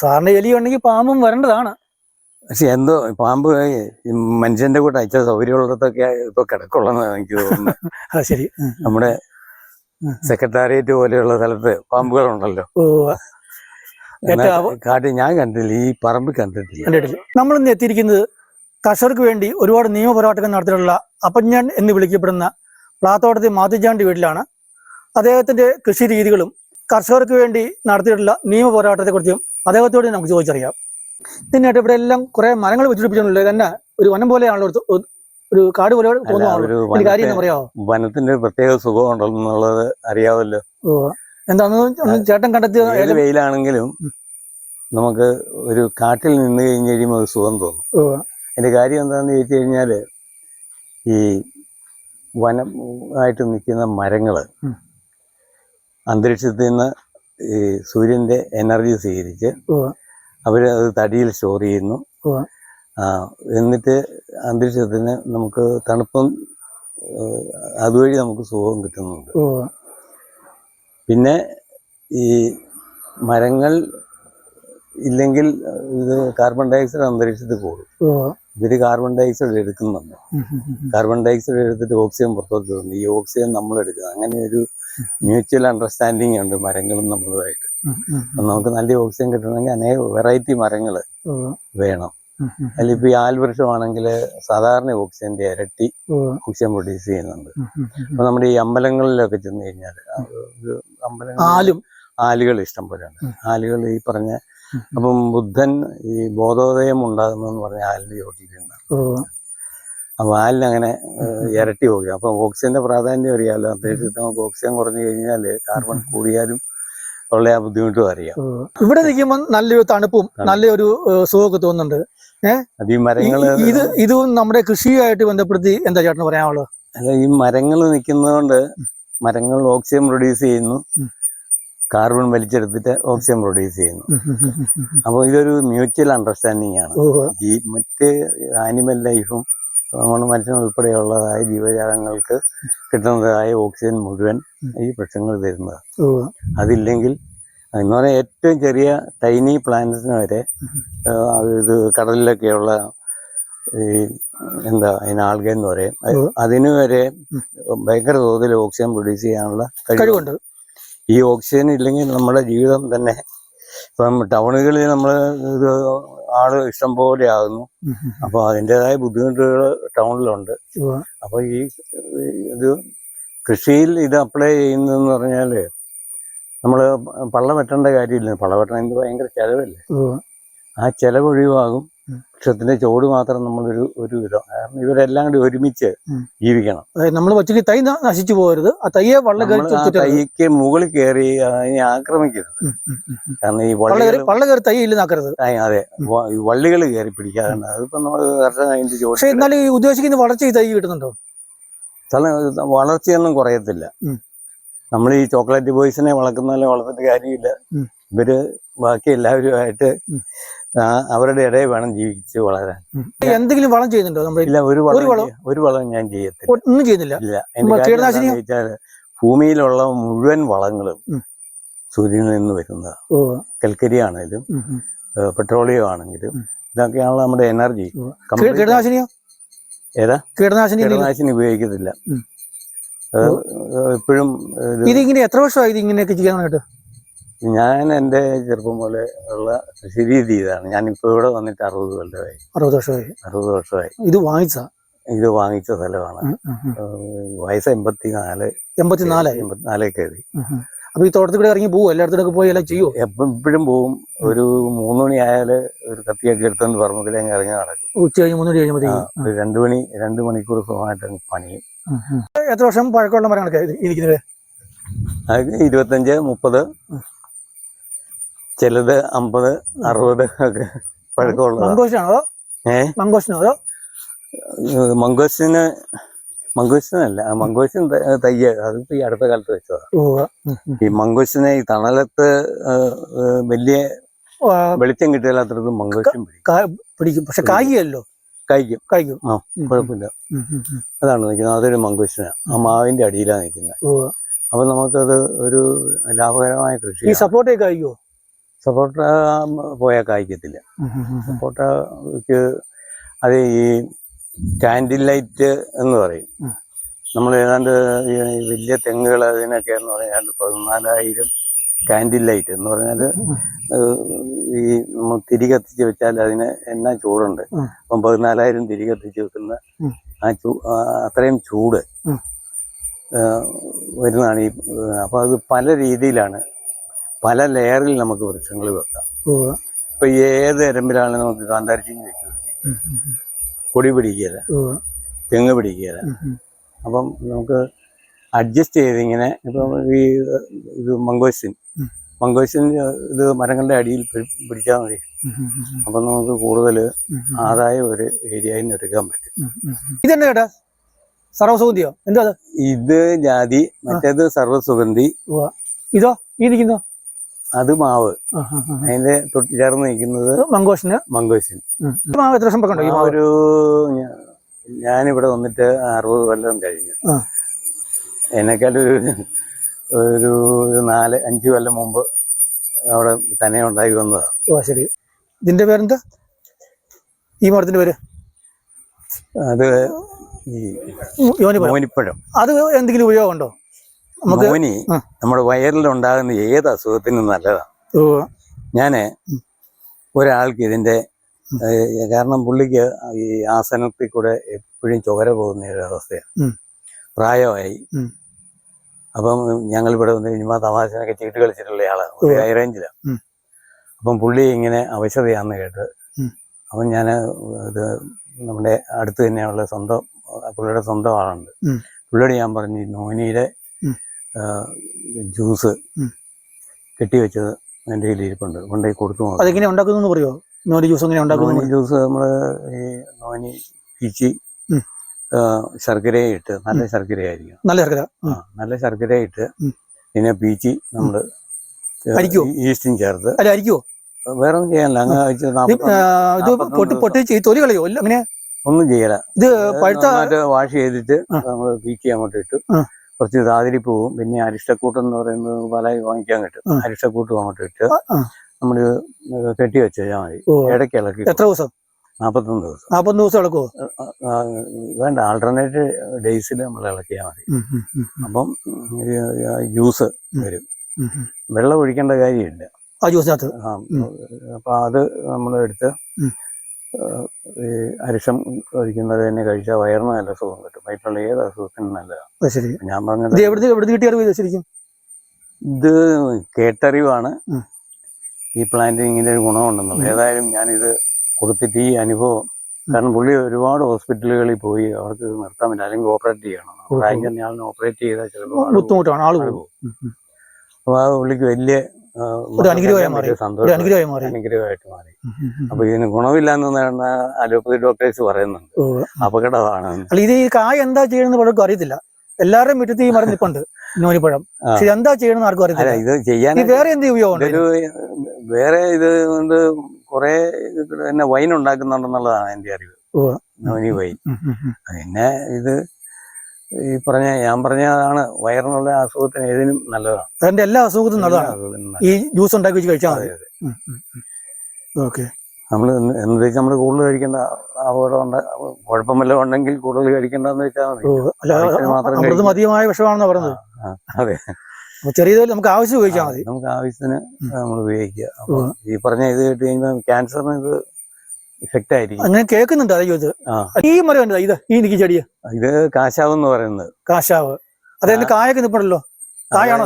സാറിന് എലി ഉണ്ടെങ്കിൽ പാമ്പും വരേണ്ടതാണ്. പക്ഷെ എന്തോ പാമ്പ് മനുഷ്യന്റെ കൂടെ അയച്ച സൗകര്യമുള്ളതൊക്കെ ഇപ്പൊ കിടക്കുള്ളതെന്ന് എനിക്ക് തോന്നുന്നു. ശരി. നമ്മുടെ സെക്രട്ടേറിയറ്റ് പോലെയുള്ള സ്ഥലത്ത് പാമ്പുകളുണ്ടല്ലോ. കാട്ടിൽ ഞാൻ കണ്ടില്ല, ഈ പറമ്പിൽ കണ്ടിട്ടില്ല. നമ്മളിന്ന് എത്തിയിരിക്കുന്നത് കർഷകർക്ക് വേണ്ടി ഒരുപാട് നിയമ പോരാട്ടങ്ങൾ നടത്തിയിട്ടുള്ള അപ്പഞ്ഞാൻ എന്ന് വിളിക്കപ്പെടുന്ന പ്ലാത്തോട്ടത്തിൽ മാത്തുചാണ്ടി വീട്ടിലാണ്. അദ്ദേഹത്തിന്റെ കൃഷി രീതികളും കർഷകർക്ക് വേണ്ടി നടത്തിയിട്ടുള്ള നിയമ പോരാട്ടത്തെക്കുറിച്ചും അദ്ദേഹത്തോട് നമുക്ക് ചോദിച്ചറിയാം. ഇതിനായിട്ട് ഇവിടെ എല്ലാം കുറെ മരങ്ങൾ വെച്ചിട്ടുണ്ടല്ലോ. തന്നെ ഒരു വനം പോലെയാണല്ലോ, ഒരു കാട് പോലെ തോന്നുന്നു. കാര്യം എന്താ പറയാമോ? വനത്തിന്റെ പ്രത്യേക സുഖം ഉണ്ടെന്നുള്ളത് അറിയാമല്ലോ. എന്താന്ന് ചേട്ടൻ കണ്ടെത്തിയ വെയിലാണെങ്കിലും നമുക്ക് ഒരു കാട്ടിൽ നിന്ന് കഴിഞ്ഞ് കഴിയുമ്പോൾ ഒരു സുഖം തോന്നും. അതിന്റെ കാര്യം എന്താണെന്ന് ചോദിച്ചു കഴിഞ്ഞാല് ഈ വനമായിട്ട് നിൽക്കുന്ന മരങ്ങള് അന്തരീക്ഷത്തിൽ നിന്ന് ഈ സൂര്യന്റെ എനർജി സ്വീകരിച്ച് അവര് അത് തടിയിൽ സ്റ്റോർ ചെയ്യുന്നു. എന്നിട്ട് അന്തരീക്ഷത്തിന് നമുക്ക് തണുപ്പും അതുവഴി നമുക്ക് സുഖവും കിട്ടുന്നുണ്ട്. പിന്നെ ഈ മരങ്ങൾ ഇല്ലെങ്കിൽ ഇത് കാർബൺ ഡയോക്സൈഡ് അന്തരീക്ഷത്തിൽ കൂടും. ഇവര് കാർബൺ ഡയോക്സൈഡ് എടുക്കുന്നുണ്ട്. കാർബൺ ഡയോക്സൈഡ് എടുത്തിട്ട് ഓക്സിജൻ പുറത്തോട്ട് വരുന്നു. ഈ ഓക്സിജൻ നമ്മൾ എടുക്കുക. അങ്ങനെ ഒരു മ്യൂച്വൽ അണ്ടർസ്റ്റാൻഡിങ് ഉണ്ട് മരങ്ങളും നമ്മളുമായിട്ട്. നമുക്ക് നല്ല ഓക്സിജൻ കിട്ടണമെങ്കിൽ അനേക വെറൈറ്റി മരങ്ങൾ വേണം. അതിലിപ്പോ ഈ ആൽവൃക്ഷമാണെങ്കിൽ സാധാരണ ഓക്സിജന്റെ ഇരട്ടി ഓക്സിജൻ പ്രൊഡ്യൂസ് ചെയ്യുന്നുണ്ട്. അപ്പൊ നമ്മുടെ ഈ അമ്പലങ്ങളിലൊക്കെ ചെന്ന് കഴിഞ്ഞാൽ ആലുകൾ ഇഷ്ടം പോലെയുണ്ട്. ആലുകൾ ഈ പറഞ്ഞ അപ്പം ബുദ്ധൻ ഈ ബോധോദയം ഉണ്ടാകുന്നെന്ന് പറഞ്ഞ ആലിന്റെ ചോട്ടിലുണ്ടാകും. അപ്പൊ ആലിനങ്ങനെ ഇരട്ടി ഓക്സിജൻ. അപ്പൊ ഓക്സിജന്റെ പ്രാധാന്യം അറിയാമല്ലോ. അന്തരീക്ഷത്തിൽ നമുക്ക് ഓക്സിജൻ കുറഞ്ഞു കഴിഞ്ഞാല് കാർബൺ കൂടിയാലും ഉള്ള ആ ബുദ്ധിമുട്ടും അറിയാം. ഇവിടെ നിൽക്കുമ്പോൾ നല്ലൊരു തണുപ്പും നല്ലൊരു സുഖമൊക്കെ തോന്നുന്നുണ്ട്. അത് ഈ മരങ്ങള് ഇതും നമ്മുടെ കൃഷിയായിട്ട് ബന്ധപ്പെടുത്തി എന്താ ചേട്ടന് പറയാനുള്ളത്? അല്ല, ഈ മരങ്ങൾ നിൽക്കുന്നതുകൊണ്ട് മരങ്ങൾ ഓക്സിജൻ പ്രൊഡ്യൂസ് ചെയ്യുന്നു, കാർബൺ വലിച്ചെടുത്തിട്ട് ഓക്സിജൻ പ്രൊഡ്യൂസ് ചെയ്യുന്നു. അപ്പോൾ ഇതൊരു മ്യൂച്വൽ അണ്ടർസ്റ്റാൻഡിങ് ആണ്. ഈ മറ്റ് ആനിമൽ ലൈഫും നമ്മുടെ മനുഷ്യൻ ഉൾപ്പെടെയുള്ളതായ ജീവജാലങ്ങൾക്ക് കിട്ടുന്നതായ ഓക്സിജൻ മുഴുവൻ ഈ വൃക്ഷങ്ങൾ തരുന്നത്. അതില്ലെങ്കിൽ എന്ന് പറഞ്ഞാൽ ഏറ്റവും ചെറിയ ടൈനി പ്ലാന്റ്സിന് വരെ ഇത് കടലിലൊക്കെയുള്ള ഈ എന്താ അതിന് ആൽഗ എന്ന് പറയും, അതിന് വരെ ഭയങ്കര തോതിൽ ഓക്സിജൻ പ്രൊഡ്യൂസ് ചെയ്യാനുള്ള കഴിവുണ്ട്. ഈ ഓക്സിജൻ ഇല്ലെങ്കിൽ നമ്മുടെ ജീവിതം തന്നെ ഇപ്പം ടൗണുകളിൽ നമ്മൾ ഇത് ആള് ഇഷ്ടം പോലെ ആകുന്നു. അപ്പൊ അതിൻ്റെതായ ബുദ്ധിമുട്ടുകൾ ടൗണിലുണ്ട്. അപ്പൊ ഈ ഇത് കൃഷിയിൽ ഇത് അപ്ലൈ ചെയ്യുന്നതെന്ന് പറഞ്ഞാല് നമ്മള് പള്ള വെട്ടേണ്ട കാര്യമില്ല. പള്ള വെട്ടണമെങ്കിൽ ഭയങ്കര ചെലവല്ലേ. ആ ചെലവ് ഒഴിവാകും. വൃക്ഷത്തിന്റെ ചോട് മാത്രം നമ്മളൊരു ഇതോ, കാരണം ഇവരെല്ലാം കൂടി ഒരുമിച്ച് ജീവിക്കണം. നമ്മൾ ഒറ്റയ്ക്ക് തൈ നശിച്ചു പോകരുത്. ആ തൈയെ തൈക്ക് മുകളിൽ കയറി അതിനെ ആക്രമിക്കരുത്. കാരണം ഈ വള്ളികൾ തൈ ഇല്ലാക്കരുത്. അതെ, ഈ വള്ളികൾ കയറി പിടിക്കാറുണ്ട്. അതിപ്പോ നമ്മൾ അതിന്റെ ചോട്. പക്ഷെ എന്നാലും ഈ ഉദ്ദേശിക്കുന്ന വളർച്ച ഈ തൈ കിട്ടുന്നുണ്ടോ? വളർച്ചയൊന്നും കുറയത്തില്ല. നമ്മൾ ഈ ചോക്ലേറ്റ് ബോയ്സിനെ വളർത്തുന്ന വളർത്തിട്ട് കാര്യമില്ല. ഇവര് ബാക്കി എല്ലാവരുമായിട്ട് അവരുടെ ഇടയിൽ വേണം ജീവിച്ച് വളരാൻ. എന്തെങ്കിലും വളം ചെയ്യുന്നുണ്ടോ? ഇല്ല, ഒരു വളം ഞാൻ ചെയ്യത്തില്ല. ഒന്നും ചെയ്യുന്നില്ല. ഇല്ല. എന്റെ ചോദിച്ചാൽ ഭൂമിയിലുള്ള മുഴുവൻ വളങ്ങളും സൂര്യനിൽ നിന്ന് വരുന്നതാണ്. കൽക്കരി ആണെങ്കിലും പെട്രോളിയം ആണെങ്കിലും ഇതൊക്കെയാണല്ലോ നമ്മുടെ എനർജി. ഏതാ? കീടനാശിനി ഉപയോഗിക്കത്തില്ല എപ്പോഴും. ഇതിങ്ങനെ എത്ര വർഷമായി ഇതിങ്ങനെയൊക്കെ ചെയ്യാനായിട്ട്? ഞാൻ എൻ്റെ ചെറുപ്പം പോലെ ഉള്ള കൃഷി രീതി ഇതാണ്. ഞാനിപ്പോ ഇവിടെ വന്നിട്ട് 60 കൊല്ലമായി. 60 വർഷമായി. ഇത് വാങ്ങിച്ച സ്ഥലമാണ്. വയസ്സ് 84 കയറി. അപ്പൊ ഈ തോട്ടത്തിൽ കൂടെ ഇറങ്ങി പോകും, എല്ലായിടത്തോടെ പോയി എല്ലാം ചെയ്യും? എപ്പോഴും പോവും. ഒരു 3 മണി ആയാല് ഒരു കത്തിയൊക്കെ എടുത്തോണ്ട് പറമ്പിലേക്ക് ഇറങ്ങി നടക്കും. ഉച്ച കഴിഞ്ഞ് 3 മണി കഴിയുമ്പോഴത്തേക്ക് 2 മണിക്കൂർ സുഖമായിട്ട് പണിയും. എത്ര വർഷം പഴക്കമുള്ള മരങ്ങളൊക്കെ ഇരിക്കുന്നത്? 25, 30, ചിലത് 50, 60 ഒക്കെ പഴക്കമുള്ള. മംഗോസ്റ്റിനല്ല, മംഗോസ്റ്റിൻ തയ്യ അതിപ്പോ ഈ അടുത്ത കാലത്ത് വെച്ചതാണ്. ഈ മംഗോസ്റ്റിനെ ഈ തണലത്ത് വലിയ വെളിച്ചം കിട്ടിയാലത്രത് മംഗോസ്റ്റിൻ പിടിക്കും. പക്ഷെ കായ്ക്കല്ലോ. കഴിക്കും. ആ, കുഴപ്പമില്ല. അതാണ് നിൽക്കുന്നത്. അതൊരു മംഗോസ്റ്റിനാണ്. ആ മാവിന്റെ അടിയിലാണ് നിൽക്കുന്നത്. അപ്പൊ നമുക്കത് ഒരു ലാഭകരമായ കൃഷി. ഈ സപ്പോർട്ടൊക്കെ കഴിക്കുമോ? സപ്പോട്ട പോയാൽ കായ്ക്കത്തില്ല. സപ്പോട്ടയ്ക്ക് അത് ഈ കാൻഡിൽ ലൈറ്റ് എന്ന് പറയും. നമ്മൾ ഏതാണ്ട് ഈ വലിയ തെങ്ങുകൾ അതിനൊക്കെ എന്ന് പറഞ്ഞാൽ 14,000 കാൻഡിൽ ലൈറ്റ് എന്ന് പറഞ്ഞാൽ ഈ നമ്മൾ തിരി കത്തിച്ച് വെച്ചാൽ അതിന് എന്നാ ചൂടുണ്ട്. അപ്പം 14,000 തിരി കത്തിച്ച് വെക്കുന്ന അത്രയും ചൂട് വരുന്നതാണ് ഈ. അപ്പോൾ അത് പല രീതിയിലാണ്, പല ലെയറിൽ നമുക്ക് വൃക്ഷങ്ങൾ വെക്കാം. ഇപ്പൊ ഏത് എരമ്പിലാണ് നമുക്ക് കാന്താരിച്ചീനി വെച്ചു കൊടി പിടിക്കുകയില്ല, തെങ്ങ് പിടിക്കുകയില്ല. അപ്പം നമുക്ക് അഡ്ജസ്റ്റ് ചെയ്തിങ്ങനെ ഇപ്പം ഈ ഇത് മംഗോസിൻ ഇത് മരങ്ങളുടെ അടിയിൽ പിടിച്ചാൽ മതി. അപ്പം നമുക്ക് കൂടുതൽ ആദായം ഒരു ഏരിയയിൽ നിന്ന് എടുക്കാൻ പറ്റും. ഇതെന്താ ചേട്ടാ, സർവ്വസുഗന്ധിയോ? എന്താ ഇത് ജാതി, മറ്റേത് സർവ്വസുഗന്ധി. ഇതോ ഈ നിൽക്കുന്നോ? അത് മാവ്. അതിന്റെ തൊട്ട് ചേർന്ന് നിൽക്കുന്നത് മംഗോസിൻ. എത്ര വർഷം പഴക്കമുണ്ടോ? ഒരു ഞാനിവിടെ വന്നിട്ട് 60 കൊല്ലം കഴിഞ്ഞു. എന്നെക്കാളൊരു 4-5 കൊല്ലം മുമ്പ് അവിടെ തന്നെ ഉണ്ടായി വന്നതാണ്. ഓ ശരി. ഇതിന്റെ പേരെന്താ, ഈ മരത്തിന്റെ പേര്? അത് ഈ മോനിപ്പഴം. അത് എന്തെങ്കിലും ഉപയോഗമുണ്ടോ? മോനി നമ്മുടെ വയറിലുണ്ടാകുന്ന ഏത് അസുഖത്തിനും നല്ലതാണ്. ഞാന് ഒരാൾക്ക് ഇതിന്റെ കാരണം പുള്ളിക്ക് ഈ ആസനത്തിൽ കൂടെ എപ്പോഴും ചോര പോകുന്ന ഒരു അവസ്ഥയാണ്, പ്രായമായി. അപ്പം ഞങ്ങൾ ഇവിടെ വന്ന് സിനിമ തമാശനൊക്കെ ചീട്ട് കളിച്ചിട്ടുള്ള ആളാണ്, ഒരു ഹൈ റേഞ്ചിലാണ്. അപ്പം പുള്ളി ഇങ്ങനെ അവശതയാന്ന് കേട്ട് അപ്പം ഞാൻ ഇത് നമ്മുടെ അടുത്ത് തന്നെയുള്ള പുള്ളിയുടെ സ്വന്തം ആളുണ്ട്. പുള്ളിയോട് ഞാൻ പറഞ്ഞു നോനിയുടെ ജ്യൂസ് കെട്ടിവെച്ചത് എൻ്റെ കയ്യിൽ ഇരിപ്പുണ്ട്, കൊണ്ടുപോയി കൊടുത്തു. അതെങ്ങനെ ഉണ്ടാക്കുന്നു പറയുമോ? നോനി ജ്യൂസ് എങ്ങനെ ഉണ്ടാക്കുന്നു? നോനി ജ്യൂസ് നമ്മള് ഈ നോനി പീച്ചി ശർക്കരയെ ഇട്ട്, നല്ല ശർക്കരയായിരിക്കും, നല്ല ശർക്കരയെ ഇട്ട് പിന്നെ പീച്ചി നമ്മള് ഈസ്റ്റും ചേർത്ത്. വേറെ ഒന്നും ചെയ്യാനില്ല, അങ്ങനെ ഒന്നും ചെയ്യല. ഇത് വാഷ് ചെയ്തിട്ട് നമ്മള് പീച്ചി അങ്ങോട്ട് ഇട്ടു, കുറച്ച് താതിരിപ്പൂവും പിന്നെ അരിഷ്ടക്കൂട്ട് എന്ന് പറയുന്നത് പല വാങ്ങിക്കാൻ കിട്ടും. അരിഷ്ടക്കൂട്ടും അങ്ങോട്ട് ഇട്ട് നമ്മള് കെട്ടി വെച്ചാൽ മതി. ഇടയ്ക്ക് ഇളക്കി. എത്ര ദിവസം? 41 ദിവസം. 41 ദിവസം ഇളക്കുവോ? വേണ്ട, ആൾട്ടർനേറ്റ് ഡേയ്സിൽ നമ്മൾ ഇളക്കിയാൽ മതി. അപ്പം ജ്യൂസ് വരും, വെള്ളം ഒഴിക്കേണ്ട കാര്യമില്ല ആ ജ്യൂസിനകത്ത്. അപ്പൊ അത് നമ്മൾ എടുത്ത് അരിഷം ഒഴിക്കുന്നത് തന്നെ കഴിച്ചാൽ വയറിന് നല്ല സുഖം കിട്ടും. വയറ്റിലുള്ള ഏത് അസുഖത്തിനും നല്ലതാണ്. ഞാൻ പറഞ്ഞത് ശരിക്കും ഇത് കേട്ടറിവാണ് ഈ പ്ലാന്റ് ഇങ്ങനെ ഒരു ഗുണമുണ്ടെന്നുള്ളത്. ഏതായാലും ഞാനിത് കൊടുത്തിട്ട് ഈ അനുഭവം, കാരണം പുള്ളി ഒരുപാട് ഹോസ്പിറ്റലുകളിൽ പോയി അവർക്ക് ഇത് നിർത്താൻ പറ്റില്ല, അല്ലെങ്കിൽ ഓപ്പറേറ്റ് ചെയ്യണം. പ്രായം ഓപ്പറേറ്റ് ചെയ്താൽ ചിലപ്പോൾ ബുദ്ധിമുട്ടാണ്, ആൾ പോകും. അപ്പൊ ആ പുള്ളിക്ക് വലിയ അനുഗ്രഹമായിട്ട് മാറി. അപ്പൊ ഇതിന് ഗുണമില്ല എന്ന് അലോപ്പതി ഡോക്ടേഴ്സ് പറയുന്നുണ്ട്, അപകടമാണ്. ഇത് ഈ കായ എന്താ ചെയ്യണമെന്ന് പലർക്കും അറിയത്തില്ല. എല്ലാവരുടെയും മുറ്റത്ത് ഈ മരം നിൽപ്പുണ്ട് നോനിപ്പഴം, പക്ഷെ എന്താ ചെയ്യണമെന്ന് ആർക്കും അറിയത്തില്ല. ഇത് ചെയ്യാൻ വേറെ എന്ത് ഉപയോഗം? വേറെ ഇത് കൊണ്ട് കുറെ പിന്നെ വൈൻ ഉണ്ടാക്കുന്നുണ്ടെന്നുള്ളതാണ് എന്റെ അറിവ്, നോനി വൈൻ. പിന്നെ ഇത് ഈ ഞാൻ പറഞ്ഞതാണ് വയറിനുള്ള അസുഖത്തിന് ഏതിനും നല്ലതാണ്. അതിന്റെ എല്ലാ അസുഖത്തിനും നല്ലതാണ് ഈ ജ്യൂസ് ഉണ്ടാക്കി വെച്ച് കഴിച്ചാൽ മതി. ഓക്കെ. നമ്മൾ എന്ന് വെച്ചാൽ നമ്മൾ കൂടുതൽ കഴിക്കേണ്ട, അപകടം കുഴപ്പമില്ല ഉണ്ടെങ്കിൽ കൂടുതൽ കഴിക്കേണ്ടെന്ന് വെച്ചാൽ മതി. മതിയായ വിഷമാണെന്ന് പറയുന്നത്. അതെ, ചെറിയ നമുക്ക് ആവശ്യം ഉപയോഗിച്ചാൽ മതി. നമുക്ക് ആവശ്യത്തിന് നമ്മൾ ഉപയോഗിക്കുക. അപ്പൊ ഈ പറഞ്ഞ ഇത് കേട്ട് കഴിയുമ്പോൾ ക്യാൻസറിന് ഇത് ഇഫക്റ്റ് ആയിരിക്കും. അങ്ങനെ കേൾക്കുന്നുണ്ട്. അതെ, ഈ മരം എന്താ ഇത്? ഈ നിക്ക് ചെടിയ ഇത് കാശാവ് എന്ന് പറയുന്നത്. കാശാവ്, അതായത് കായൊക്കെ നിൽപ്പുണ്ടല്ലോ. കായാണോ?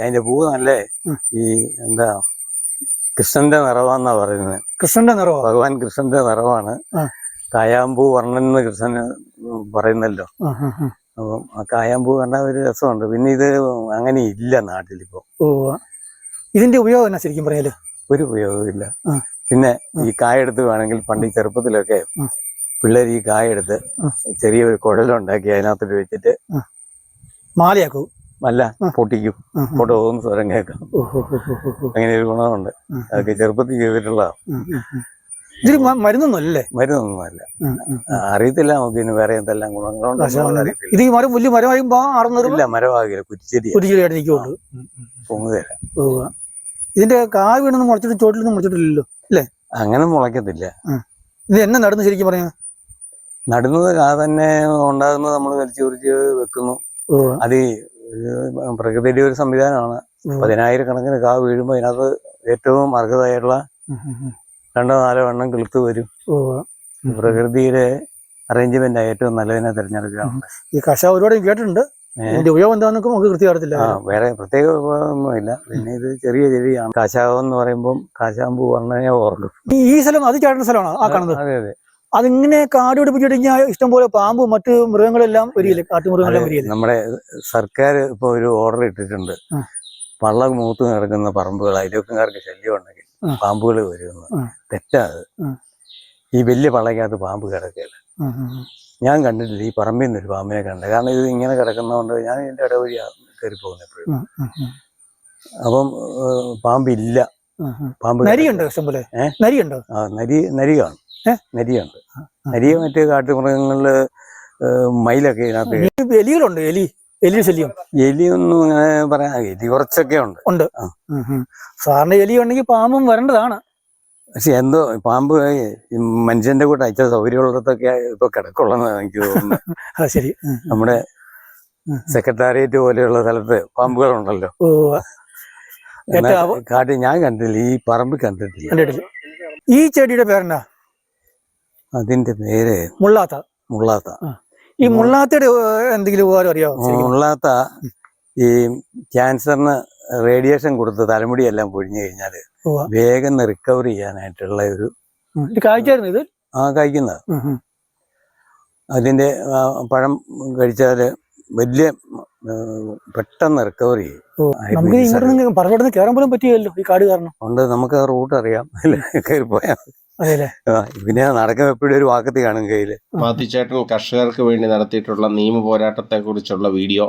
അതിന്റെ പൂവ് നല്ല ഈ എന്താ കൃഷ്ണന്റെ നിറവാന്നാ പറയുന്നത്. കൃഷ്ണന്റെ നിറവോ? ഭഗവാൻ കൃഷ്ണന്റെ നിറവാണ്. കായാമ്പൂ വർണ്ണൻ എന്ന് കൃഷ്ണന് പറയുന്നല്ലോ. അപ്പം ആ കായാമ്പൂ കണ്ട ഒരു രസമുണ്ട്. പിന്നെ ഇത് അങ്ങനെ ഇല്ല നാട്ടിലിപ്പോ. ഇതിന്റെ ഉപയോഗം എന്നാ ശരിക്കും പറഞ്ഞാല്? ഒരു ഉപയോഗവും ഇല്ല. പിന്നെ ഈ കായെടുത്ത് വേണമെങ്കിൽ പണ്ട് ഈ ചെറുപ്പത്തിലൊക്കെ പിള്ളേർ ഈ കായെടുത്ത് ചെറിയൊരു കുഴലുണ്ടാക്കി അതിനകത്തോട്ട് വെച്ചിട്ട് മാലയാക്കൂ, അല്ല പൊട്ടിക്കും, പൊട്ട് പോകുന്ന സ്വരം കേൾക്കാം. അങ്ങനെ ഒരു ഗുണമുണ്ട്. അതൊക്കെ ചെറുപ്പത്തിൽ ചെയ്തിട്ടുള്ളതാണ്. ഇതിൽ മരുന്നൊന്നുമല്ലേ? മരുന്നൊന്നുമല്ല, അറിയത്തില്ല നമുക്ക്. ഇതിന് വേറെ എന്തെല്ലാം ഗുണങ്ങളുണ്ട്. ഇത് ഈ മരം വലിയ മരമാകുമ്പോ ഇല്ല, മരമാകില്ല, കുറ്റിച്ചെടിയായിട്ട് നിൽക്കുള്ളൂ, പൊങ്ങുകയില്ല. ഇതിന്റെ കായ് വീണൊന്നും മുളച്ചിട്ട് ചോട്ടിലൊന്നും മുളച്ചിട്ടില്ലല്ലോ അല്ലേ? അങ്ങനെ മുളയ്ക്കത്തില്ല. ഇത് എന്നെ നടന്നു ശരിക്കും പറഞ്ഞ നടുന്നത് കാ തന്നെ ഉണ്ടാകുന്നത് നമ്മൾ വലിച്ചു കുറിച്ച് വെക്കുന്നു. അത് പ്രകൃതിയുടെ ഒരു സംവിധാനമാണ്. 10,000 കണക്കിന് കാ വീഴുമ്പോൾ അതിനകത്ത് ഏറ്റവും അർഹതയായിട്ടുള്ള 2-4 എണ്ണം കിളുത്ത് വരും. പ്രകൃതിയുടെ അറേഞ്ച്മെന്റ് ഏറ്റവും നല്ലതിനെ തിരഞ്ഞെടുക്കുകയാണ്. ഈ കഷായം ഒരുപാട് കേട്ടിട്ടുണ്ട്. ഇതിന്റെ ഉപയോഗം എന്താണെന്നൊക്കെ നമുക്ക് കൃത്യം അറിയത്തില്ല. വേറെ പ്രത്യേക ഉപയോഗമൊന്നുമില്ല. പിന്നെ ഇത് ചെറിയ ചെടിയാണ്. കാശാവം എന്ന് പറയുമ്പോൾ കാശാമ്പൂ പറഞ്ഞാൽ ഓർക്കും. ഈ സ്ഥലം അത് ചാടുന്ന സ്ഥലമാണ് ആ കാണുന്നത്. അതെ അതെ. അതിങ്ങനെ കാട് പിടിപ്പിച്ച് കഴിഞ്ഞാൽ ഇഷ്ടംപോലെ പാമ്പും മറ്റു മൃഗങ്ങളെല്ലാം വരികയില്ലേ? കാട്ടുമൃഗങ്ങളെല്ലാം വരികയില്ലേ? നമ്മുടെ സർക്കാർ ഇപ്പൊ ഒരു ഓർഡർ ഇട്ടിട്ടുണ്ട്. പള്ള മൂത്ത് കിടക്കുന്ന പറമ്പുകൾ അയൽവക്കക്കാർക്ക് ശല്യം ഉണ്ടെങ്കിൽ പാമ്പുകൾ വരുമെന്ന്. തെറ്റാത്. ഈ വലിയ പള്ളക്കകത്ത് പാമ്പ് കിടക്കുകയില്ല. ഞാൻ കണ്ടിട്ടില്ല ഈ പറമ്പിൽ നിന്നൊരു പാമ്പിനെ കണ്ടത്. കാരണം ഇത് ഇങ്ങനെ കിടക്കുന്നതുകൊണ്ട് ഞാൻ ഇതിന്റെ ഇടവഴി കയറി പോകുന്നത് എപ്പോഴും. അപ്പം പാമ്പില്ല. പാമ്പ് നരിയുണ്ടോ ഇഷ്ടംപോലെ? നരിയുണ്ടോ? നരി കാണും. നരിയുണ്ട്. നരിയെ മറ്റു കാട്ടുമൃഗങ്ങളില് മയിലൊക്കെ ഇതിനകത്ത്. എലികളുണ്ട്. എലി ശല്യം. എലിയൊന്നും അങ്ങനെ പറയാൻ. എലി കുറച്ചൊക്കെ ഉണ്ട്. സാറിന് എലി ഉണ്ടെങ്കിൽ പാമ്പും വരേണ്ടതാണ്. പക്ഷെ എന്തോ പാമ്പ് മനുഷ്യന്റെ കൂടെ അയച്ച സൗകര്യമുള്ളിടത്തൊക്കെ ഇപ്പൊ കിടക്കുള്ളതെന്ന് എനിക്ക് തോന്നുന്നു. ശരി. നമ്മുടെ സെക്രട്ടേറിയറ്റ് പോലെയുള്ള സ്ഥലത്ത് പാമ്പുകളുണ്ടല്ലോ. കാട്ടിൽ ഞാൻ കണ്ടില്ല. ഈ പറമ്പിൽ കണ്ടിട്ടില്ല. ഈ ചെടിയുടെ പേരെന്നാ? അതിന്റെ പേര് മുള്ളാത്ത. ഈ മുള്ളാത്തയുടെ എന്തെങ്കിലും ഉപകാരം അറിയാമോ? മുള്ളാത്ത ഈ ക്യാൻസറിന് റേഡിയേഷൻ കൊടുത്ത് തലമുടിയെല്ലാം പൊഴിഞ്ഞു കഴിഞ്ഞാല് വേഗം റിക്കവർ ചെയ്യാനായിട്ടുള്ള ഒരു കായ്ച്ചായിരുന്നു ഇത്. കഴിക്കുന്ന അതിന്റെ പഴം കഴിച്ചാല് വലിയ പെട്ടെന്ന് റിക്കവർ ചെയ്യും. നമുക്ക് ഇങ്ങോട്ട് പറവെടുന്ന് കയറാൻ പോലും പറ്റിയല്ലോ ഈ കാട് കാരണം. ഉണ്ട്. നമുക്ക് ആ റൂട്ട് അറിയാം. കയറി പോയാൽ പിന്നെ നടക്കാൻ എപ്പോഴും ഒരു വാക്കത്തി കാണും കയ്യില്. മാത്തിച്ചേട്ടൻ കർഷകർക്ക് വേണ്ടി നടത്തിയിട്ടുള്ള നിയമ പോരാട്ടത്തെ കുറിച്ചുള്ള വീഡിയോ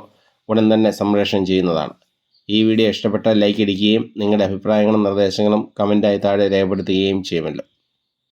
ഉടൻ തന്നെ സംപ്രേഷണം ചെയ്യുന്നതാണ്. ഈ വീഡിയോ ഇഷ്ടപ്പെട്ടാൽ ലൈക്ക് അടിക്കുകയും നിങ്ങളുടെ അഭിപ്രായങ്ങളും നിർദ്ദേശങ്ങളും കമൻ്റായി താഴെ രേഖപ്പെടുത്തുകയും ചെയ്യുമല്ലോ.